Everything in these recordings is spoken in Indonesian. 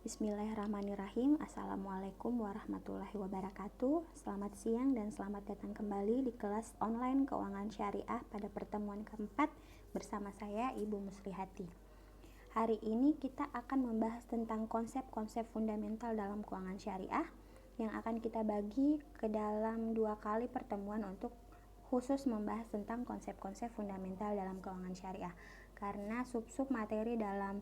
Bismillahirrahmanirrahim. Assalamualaikum warahmatullahi wabarakatuh. Selamat siang dan selamat datang kembali di kelas online keuangan syariah pada pertemuan keempat bersama saya Ibu Musrihati. Hari ini kita akan membahas tentang konsep-konsep fundamental dalam keuangan syariah yang akan kita bagi ke dalam 2 kali pertemuan untuk khusus membahas tentang konsep-konsep fundamental dalam keuangan syariah, karena sub-sub materi dalam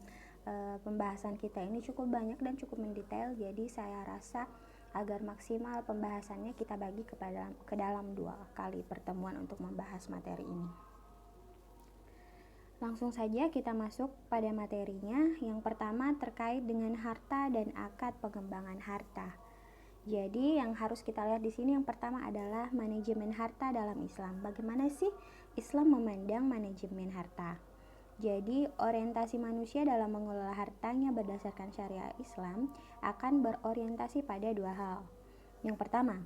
pembahasan kita ini cukup banyak dan cukup mendetail, jadi saya rasa agar maksimal pembahasannya kita bagi ke dalam 2 kali pertemuan untuk membahas materi ini. Langsung saja kita masuk pada materinya. Yang pertama terkait dengan harta dan akad pengembangan harta. Jadi yang harus kita lihat di sini yang pertama adalah manajemen harta dalam Islam. Bagaimana sih Islam memandang manajemen harta? Jadi, orientasi manusia dalam mengelola hartanya berdasarkan syariah Islam akan berorientasi pada 2 hal. Yang pertama,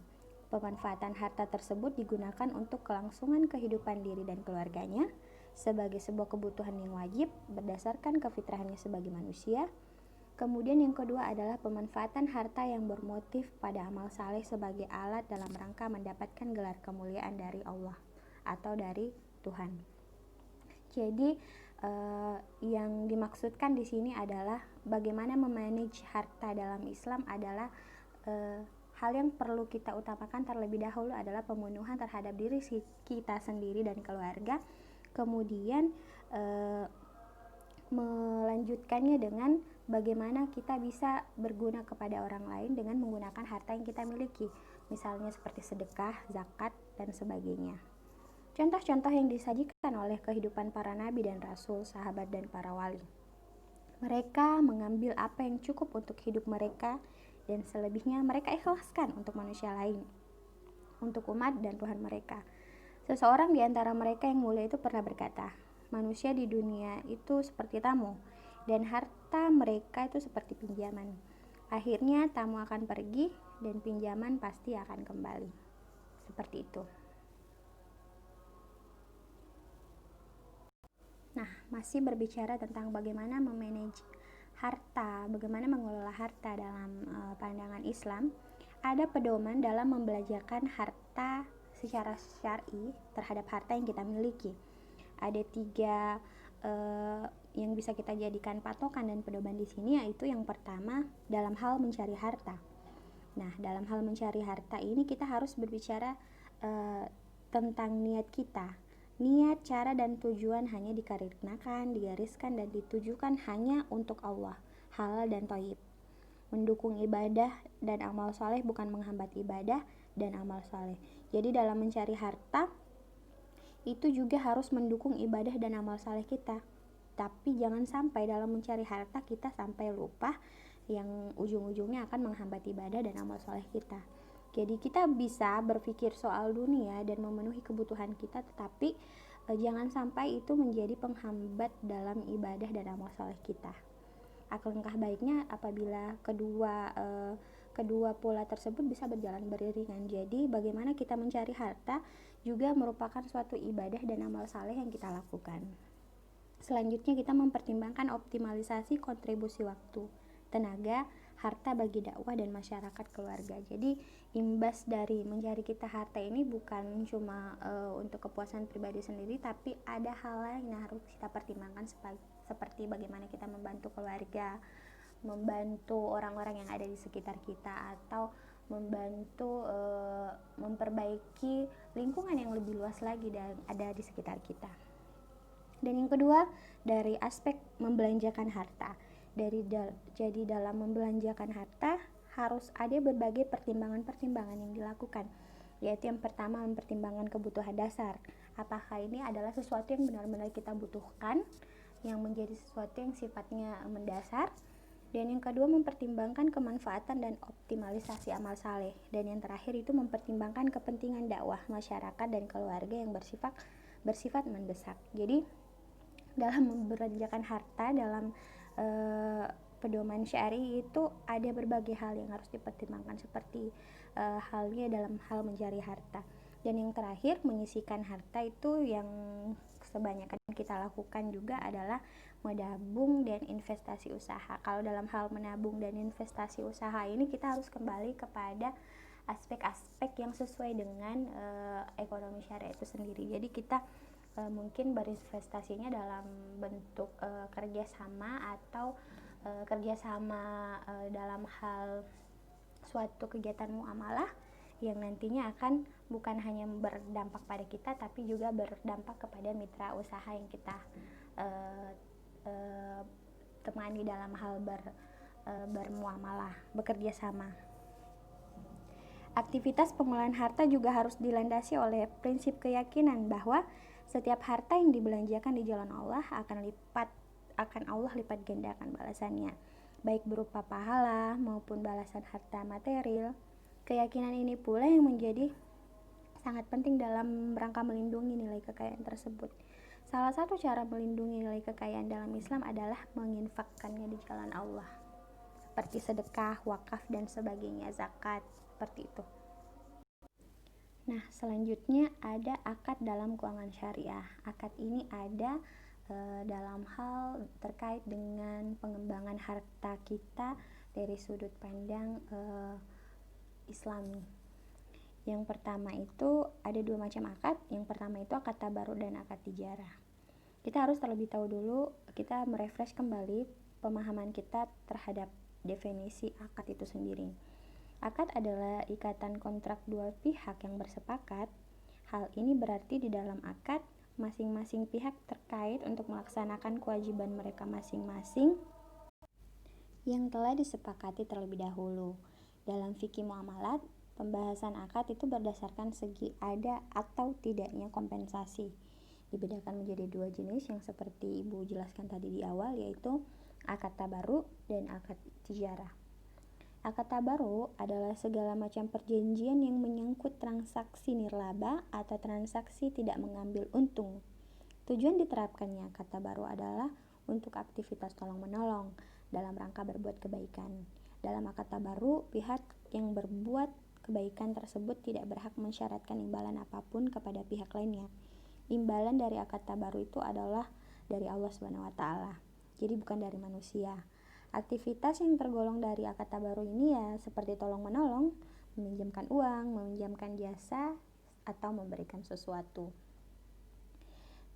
pemanfaatan harta tersebut digunakan untuk kelangsungan kehidupan diri dan keluarganya sebagai sebuah kebutuhan yang wajib berdasarkan kefitrahannya sebagai manusia. Kemudian yang kedua adalah pemanfaatan harta yang bermotif pada amal saleh sebagai alat dalam rangka mendapatkan gelar kemuliaan dari Allah atau dari Tuhan. Jadi yang dimaksudkan di sini adalah bagaimana memanage harta dalam Islam adalah hal yang perlu kita utamakan terlebih dahulu adalah pemenuhan terhadap diri kita sendiri dan keluarga, kemudian melanjutkannya dengan bagaimana kita bisa berguna kepada orang lain dengan menggunakan harta yang kita miliki, misalnya seperti sedekah, zakat, dan sebagainya. Contoh-contoh yang disajikan oleh kehidupan para nabi dan rasul, sahabat dan para wali. Mereka mengambil apa yang cukup untuk hidup mereka dan selebihnya mereka ikhlaskan untuk manusia lain, untuk umat dan Tuhan mereka. Seseorang di antara mereka yang mulia itu pernah berkata, manusia di dunia itu seperti tamu dan harta mereka itu seperti pinjaman. Akhirnya tamu akan pergi dan pinjaman pasti akan kembali. Seperti itu. Nah, masih berbicara tentang bagaimana memanage harta, bagaimana mengelola harta dalam pandangan Islam, ada pedoman dalam membelanjakan harta secara syar'i terhadap harta yang kita miliki. Ada 3 yang bisa kita jadikan patokan dan pedoman di sini, yaitu yang pertama dalam hal mencari harta. Nah, dalam hal mencari harta ini kita harus berbicara tentang niat kita. Niat, cara, dan tujuan hanya dikarenakan, digariskan, dan ditujukan hanya untuk Allah, halal dan thayyib. Mendukung ibadah dan amal saleh, bukan menghambat ibadah dan amal saleh. Jadi dalam mencari harta itu juga harus mendukung ibadah dan amal saleh kita. Tapi jangan sampai dalam mencari harta kita sampai lupa yang ujung-ujungnya akan menghambat ibadah dan amal saleh kita. Jadi kita bisa berpikir soal dunia dan memenuhi kebutuhan kita, tetapi jangan sampai itu menjadi penghambat dalam ibadah dan amal saleh kita. Alangkah baiknya apabila kedua pola tersebut bisa berjalan beriringan. Jadi bagaimana kita mencari harta juga merupakan suatu ibadah dan amal saleh yang kita lakukan. Selanjutnya kita mempertimbangkan optimalisasi kontribusi waktu, tenaga, harta bagi dakwah dan masyarakat keluarga. Jadi imbas dari mencari kita harta ini bukan cuma untuk kepuasan pribadi sendiri, tapi ada hal lain yang harus kita pertimbangkan seperti bagaimana kita membantu keluarga, membantu orang-orang yang ada di sekitar kita, atau membantu memperbaiki lingkungan yang lebih luas lagi dan ada di sekitar kita. Dan yang kedua, dari aspek membelanjakan harta. Jadi dalam membelanjakan harta harus ada berbagai pertimbangan-pertimbangan yang dilakukan, yaitu yang pertama mempertimbangkan kebutuhan dasar. Apakah ini adalah sesuatu yang benar-benar kita butuhkan, yang menjadi sesuatu yang sifatnya mendasar. Dan yang kedua mempertimbangkan kemanfaatan dan optimalisasi amal saleh. Dan yang terakhir itu mempertimbangkan kepentingan dakwah masyarakat dan keluarga yang bersifat mendesak. Jadi dalam membelanjakan harta dalam pedoman syar'i itu ada berbagai hal yang harus dipertimbangkan, seperti halnya dalam hal mencari harta. Dan yang terakhir, menyisihkan harta itu yang sebanyak kita lakukan juga adalah menabung dan investasi usaha. Kalau dalam hal menabung dan investasi usaha ini kita harus kembali kepada aspek-aspek yang sesuai dengan ekonomi syariah itu sendiri. Jadi kita mungkin berinvestasinya dalam bentuk kerjasama atau kerjasama dalam hal suatu kegiatan muamalah yang nantinya akan bukan hanya berdampak pada kita tapi juga berdampak kepada mitra usaha yang kita temani dalam hal bermuamalah, bekerja sama. Aktivitas pengolahan harta juga harus dilandasi oleh prinsip keyakinan bahwa setiap harta yang dibelanjakan di jalan Allah akan Allah lipat gandakan balasannya, baik berupa pahala maupun balasan harta material. Keyakinan ini pula yang menjadi sangat penting dalam rangka melindungi nilai kekayaan tersebut. Salah satu cara melindungi nilai kekayaan dalam Islam adalah menginfakkannya di jalan Allah, seperti sedekah, wakaf, dan sebagainya, zakat, seperti itu. Nah, selanjutnya ada akad dalam keuangan syariah. Akad ini ada dalam hal terkait dengan pengembangan harta kita dari sudut pandang Islami. Yang pertama itu ada dua macam akad. Yang pertama itu akad tabaruk dan akad tijarah. Kita harus terlebih tahu dulu, kita merefresh kembali pemahaman kita terhadap definisi akad itu sendiri. Akad adalah ikatan kontrak dua pihak yang bersepakat. Hal ini berarti di dalam akad, masing-masing pihak terkait untuk melaksanakan kewajiban mereka masing-masing yang telah disepakati terlebih dahulu. Dalam fikih muamalat, pembahasan akad itu berdasarkan segi ada atau tidaknya kompensasi. Dibedakan menjadi dua jenis yang seperti Ibu jelaskan tadi di awal, yaitu akad tabaruk dan akad tijarah. Akad tabaruk adalah segala macam perjanjian yang menyangkut transaksi nirlaba atau transaksi tidak mengambil untung. Tujuan diterapkannya akad tabaruk adalah untuk aktivitas tolong-menolong dalam rangka berbuat kebaikan. Dalam akad tabaruk, pihak yang berbuat kebaikan tersebut tidak berhak mensyaratkan imbalan apapun kepada pihak lainnya. Imbalan dari akad tabaruk itu adalah dari Allah SWT. Jadi bukan dari manusia. Aktivitas yang tergolong dari akad tabaruk ini ya seperti tolong-menolong, meminjamkan uang, meminjamkan jasa, atau memberikan sesuatu.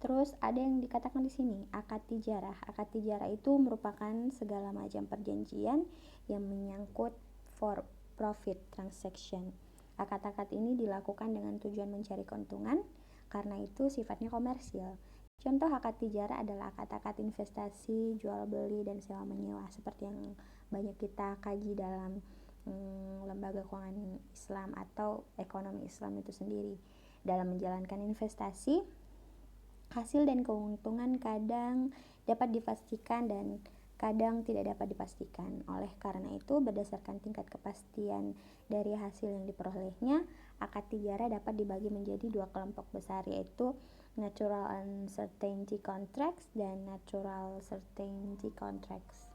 Terus ada yang dikatakan di sini akad tijarah. Akad tijarah itu merupakan segala macam perjanjian yang menyangkut for profit transaction. Akad-akad ini dilakukan dengan tujuan mencari keuntungan, karena itu sifatnya komersil. Contoh akad tijarah adalah akad-akad investasi, jual beli, dan sewa menyewa, seperti yang banyak kita kaji dalam lembaga keuangan Islam atau ekonomi Islam itu sendiri. Dalam menjalankan investasi, hasil dan keuntungan kadang dapat dipastikan dan kadang tidak dapat dipastikan. Oleh karena itu, berdasarkan tingkat kepastian dari hasil yang diperolehnya, akad tijarah dapat dibagi menjadi dua kelompok besar, yaitu natural uncertainty contracts dan natural certainty contracts.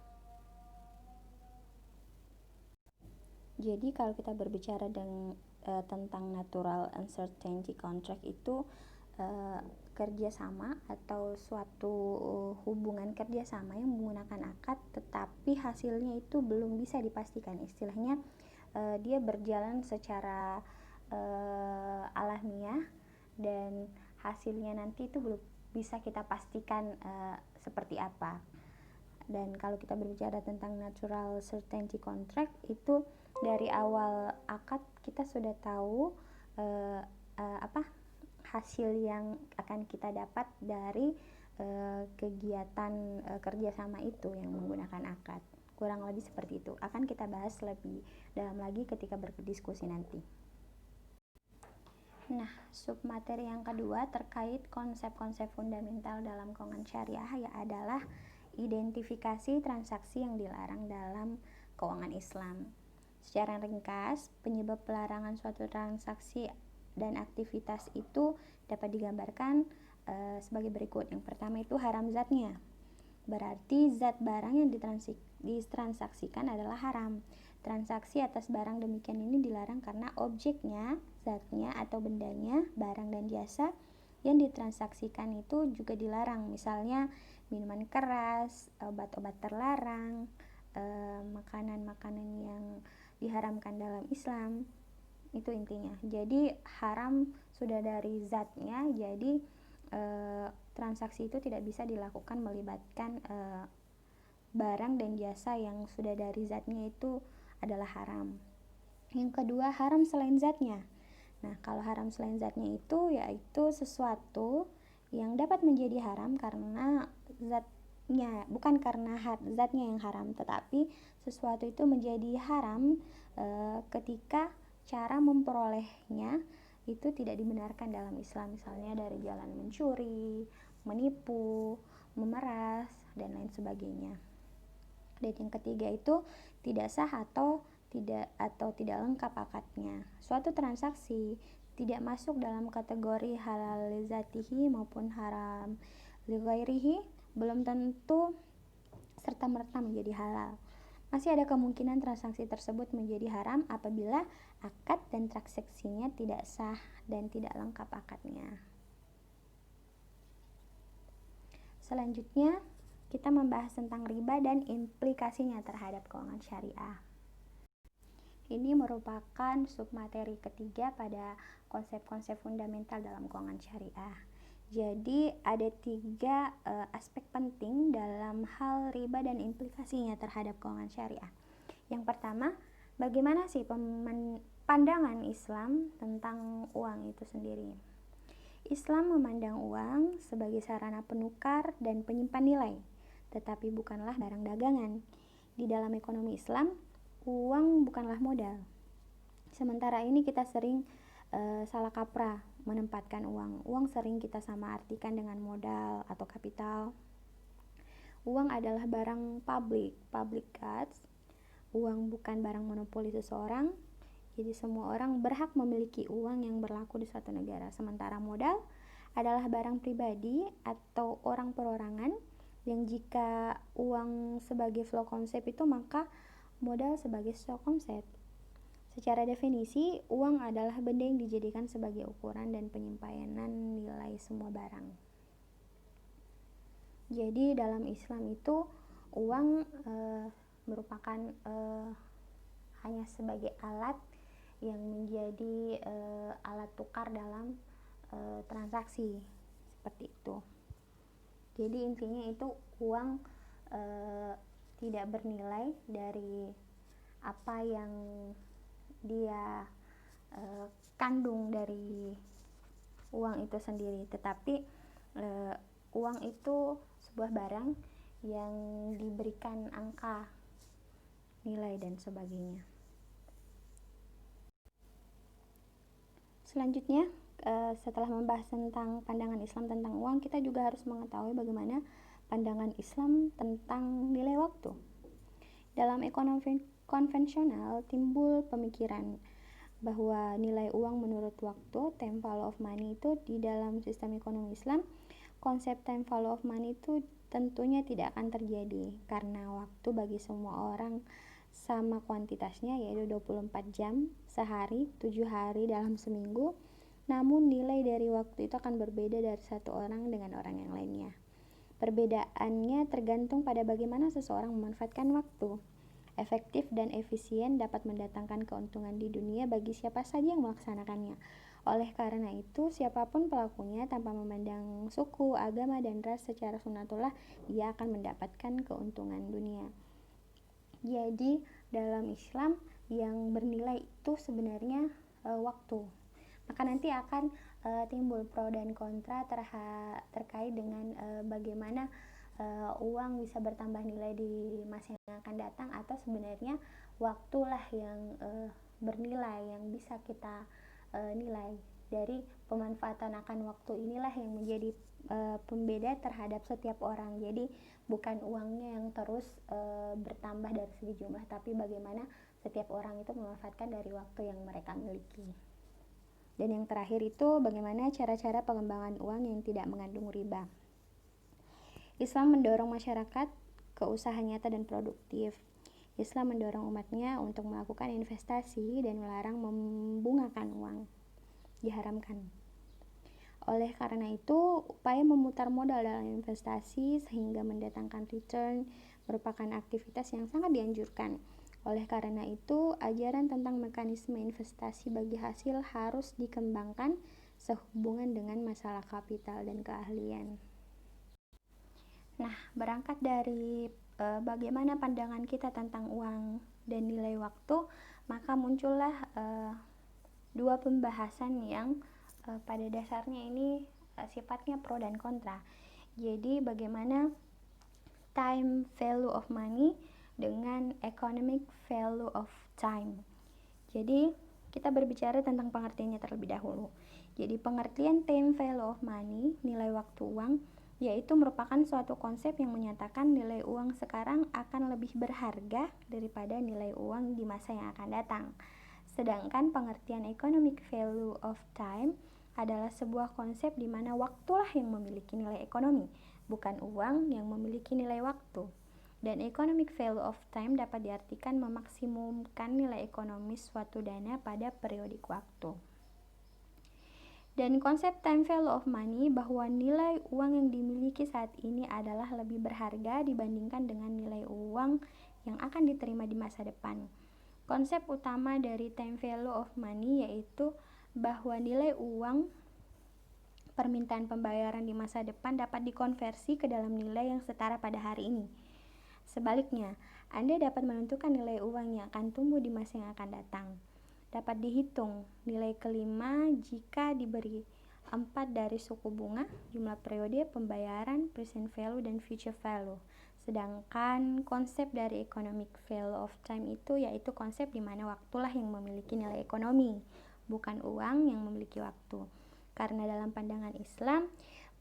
Jadi kalau kita berbicara tentang natural uncertainty contract itu kerjasama atau suatu hubungan kerjasama yang menggunakan akad tetapi hasilnya itu belum bisa dipastikan. Istilahnya dia berjalan secara alamiah dan hasilnya nanti itu belum bisa kita pastikan seperti apa. Dan kalau kita berbicara tentang natural certainty contract itu dari awal akad kita sudah tahu hasil yang akan kita dapat dari kegiatan kerjasama itu yang menggunakan akad. Kurang lebih seperti itu. Akan kita bahas lebih dalam lagi ketika berdiskusi nanti. Nah, submateri yang kedua terkait konsep-konsep fundamental dalam keuangan syariah adalah identifikasi transaksi yang dilarang dalam keuangan Islam. Secara ringkas, penyebab pelarangan suatu transaksi dan aktivitas itu dapat digambarkan sebagai berikut. Yang pertama itu haram zatnya. Berarti zat barang yang ditransaksikan adalah haram. Transaksi atas barang demikian ini dilarang karena objeknya, zatnya atau bendanya, barang dan jasa yang ditransaksikan itu juga dilarang, misalnya minuman keras, obat-obat terlarang, makanan-makanan yang diharamkan dalam Islam, itu intinya. Jadi haram sudah dari zatnya, jadi transaksi itu tidak bisa dilakukan melibatkan barang dan jasa yang sudah dari zatnya itu adalah haram. Yang kedua, haram selain zatnya. Nah, kalau haram selain zatnya itu yaitu sesuatu yang dapat menjadi haram karena zatnya, bukan karena zatnya yang haram, tetapi sesuatu itu menjadi haram ketika cara memperolehnya itu tidak dibenarkan dalam Islam, misalnya dari jalan mencuri, menipu, memeras, dan lain sebagainya. Dan yang ketiga itu tidak sah atau tidak lengkap akadnya. Suatu transaksi tidak masuk dalam kategori halal li zatihi maupun haram li ghairihi belum tentu serta-merta menjadi halal. Masih ada kemungkinan transaksi tersebut menjadi haram apabila akad dan transaksinya tidak sah dan tidak lengkap akadnya. Selanjutnya, kita membahas tentang riba dan implikasinya terhadap keuangan syariah. Ini merupakan submateri ketiga pada konsep-konsep fundamental dalam keuangan syariah. Jadi ada 3 aspek penting dalam hal riba dan implikasinya terhadap keuangan syariah. Yang pertama, bagaimana sih pandangan Islam tentang uang itu sendiri? Islam memandang uang sebagai sarana penukar dan penyimpan nilai, tetapi bukanlah barang dagangan. Di dalam ekonomi Islam, uang bukanlah modal. Sementara ini kita sering salah kaprah menempatkan uang. Uang sering kita sama artikan dengan modal atau kapital. Uang adalah barang public goods. Uang bukan barang monopoli seseorang. Jadi semua orang berhak memiliki uang yang berlaku di suatu negara. Sementara modal adalah barang pribadi atau orang perorangan yang jika uang sebagai flow konsep itu maka modal sebagai stock konsep. Secara definisi, uang adalah benda yang dijadikan sebagai ukuran dan penyimpanan nilai semua barang. Jadi dalam Islam itu uang merupakan hanya sebagai alat yang menjadi alat tukar dalam transaksi seperti itu. Jadi intinya itu uang tidak bernilai dari apa yang dia kandung dari uang itu sendiri, tetapi uang itu sebuah barang yang diberikan angka, nilai dan sebagainya. Selanjutnya, setelah membahas tentang pandangan Islam tentang uang, kita juga harus mengetahui bagaimana pandangan Islam tentang nilai waktu. Dalam ekonomi konvensional timbul pemikiran bahwa nilai uang menurut waktu, time value of money, itu di dalam sistem ekonomi Islam, konsep time value of money itu tentunya tidak akan terjadi karena waktu bagi semua orang sama kuantitasnya, yaitu 24 jam sehari, 7 hari dalam seminggu. Namun nilai dari waktu itu akan berbeda dari satu orang dengan orang yang lainnya. Perbedaannya tergantung pada bagaimana seseorang memanfaatkan waktu. Efektif dan efisien dapat mendatangkan keuntungan di dunia bagi siapa saja yang melaksanakannya. Oleh karena itu, siapapun pelakunya tanpa memandang suku, agama, dan ras secara sunatullah, dia akan mendapatkan keuntungan dunia. Jadi, dalam Islam yang bernilai itu sebenarnya waktu. Maka nanti akan timbul pro dan kontra terkait dengan bagaimana uang bisa bertambah nilai di masa yang akan datang, atau sebenarnya waktulah yang bernilai yang bisa kita nilai. Dari pemanfaatan akan waktu inilah yang menjadi pembeda terhadap setiap orang. Jadi bukan uangnya yang terus bertambah dari segi jumlah, tapi bagaimana setiap orang itu memanfaatkan dari waktu yang mereka miliki. Dan yang terakhir itu bagaimana cara-cara pengembangan uang yang tidak mengandung riba. Islam mendorong masyarakat ke usaha nyata dan produktif. Islam mendorong umatnya untuk melakukan investasi dan melarang membungakan uang. Diharamkan. Oleh karena itu, upaya memutar modal dalam investasi sehingga mendatangkan return merupakan aktivitas yang sangat dianjurkan. Oleh karena itu, ajaran tentang mekanisme investasi bagi hasil harus dikembangkan sehubungan dengan masalah kapital dan keahlian. Nah, berangkat dari bagaimana pandangan kita tentang uang dan nilai waktu, maka muncullah dua pembahasan yang pada dasarnya ini sifatnya pro dan kontra. Jadi bagaimana time value of money dengan economic value of time. Jadi kita berbicara tentang pengertiannya terlebih dahulu. Jadi pengertian time value of money, nilai waktu uang, yaitu merupakan suatu konsep yang menyatakan nilai uang sekarang akan lebih berharga daripada nilai uang di masa yang akan datang. Sedangkan pengertian economic value of time adalah sebuah konsep di mana waktulah yang memiliki nilai ekonomi, bukan uang yang memiliki nilai waktu. Dan economic value of time dapat diartikan memaksimumkan nilai ekonomis suatu dana pada periodik waktu. Dan konsep time value of money bahwa nilai uang yang dimiliki saat ini adalah lebih berharga dibandingkan dengan nilai uang yang akan diterima di masa depan. Konsep utama dari time value of money yaitu bahwa nilai uang permintaan pembayaran di masa depan dapat dikonversi ke dalam nilai yang setara pada hari ini. Sebaliknya, Anda dapat menentukan nilai uang yang akan tumbuh di masa yang akan datang. Dapat dihitung nilai kelima jika diberi 4 dari suku bunga, jumlah periode pembayaran, present value, dan future value. Sedangkan konsep dari economic value of time itu yaitu konsep di mana waktulah yang memiliki nilai ekonomi, bukan uang yang memiliki waktu. Karena dalam pandangan Islam,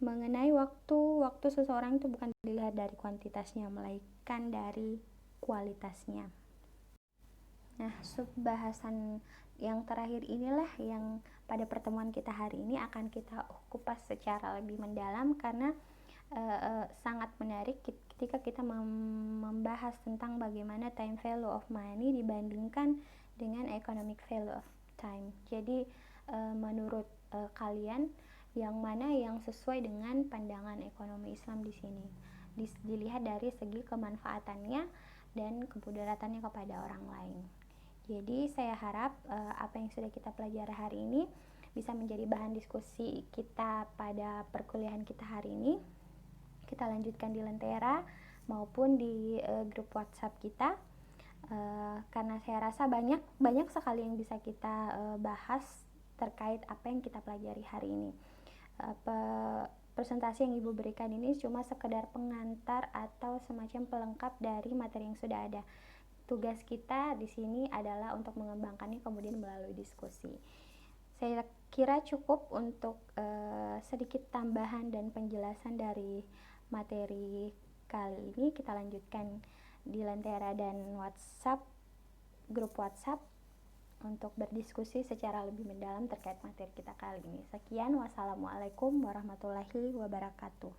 mengenai waktu seseorang itu bukan dilihat dari kuantitasnya, melainkan dari kualitasnya. Nah, subbahasan yang terakhir inilah yang pada pertemuan kita hari ini akan kita kupas secara lebih mendalam karena sangat menarik ketika kita membahas tentang bagaimana time value of money dibandingkan dengan economic value of time. Jadi menurut kalian yang mana yang sesuai dengan pandangan ekonomi Islam di sini? Dilihat dari segi kemanfaatannya dan kemudaratannya kepada orang lain. Jadi saya harap apa yang sudah kita pelajari hari ini bisa menjadi bahan diskusi kita pada perkuliahan kita hari ini. Kita lanjutkan di Lentera maupun di grup WhatsApp kita, karena saya rasa banyak sekali yang bisa kita bahas terkait apa yang kita pelajari hari ini. Presentasi yang Ibu berikan ini cuma sekedar pengantar atau semacam pelengkap dari materi yang sudah ada. Tugas kita di sini adalah untuk mengembangkannya kemudian melalui diskusi. Saya kira cukup untuk sedikit tambahan dan penjelasan dari materi kali ini. Kita lanjutkan di Lentera dan WhatsApp, grup WhatsApp, untuk berdiskusi secara lebih mendalam terkait materi kita kali ini. Sekian, wassalamualaikum warahmatullahi wabarakatuh.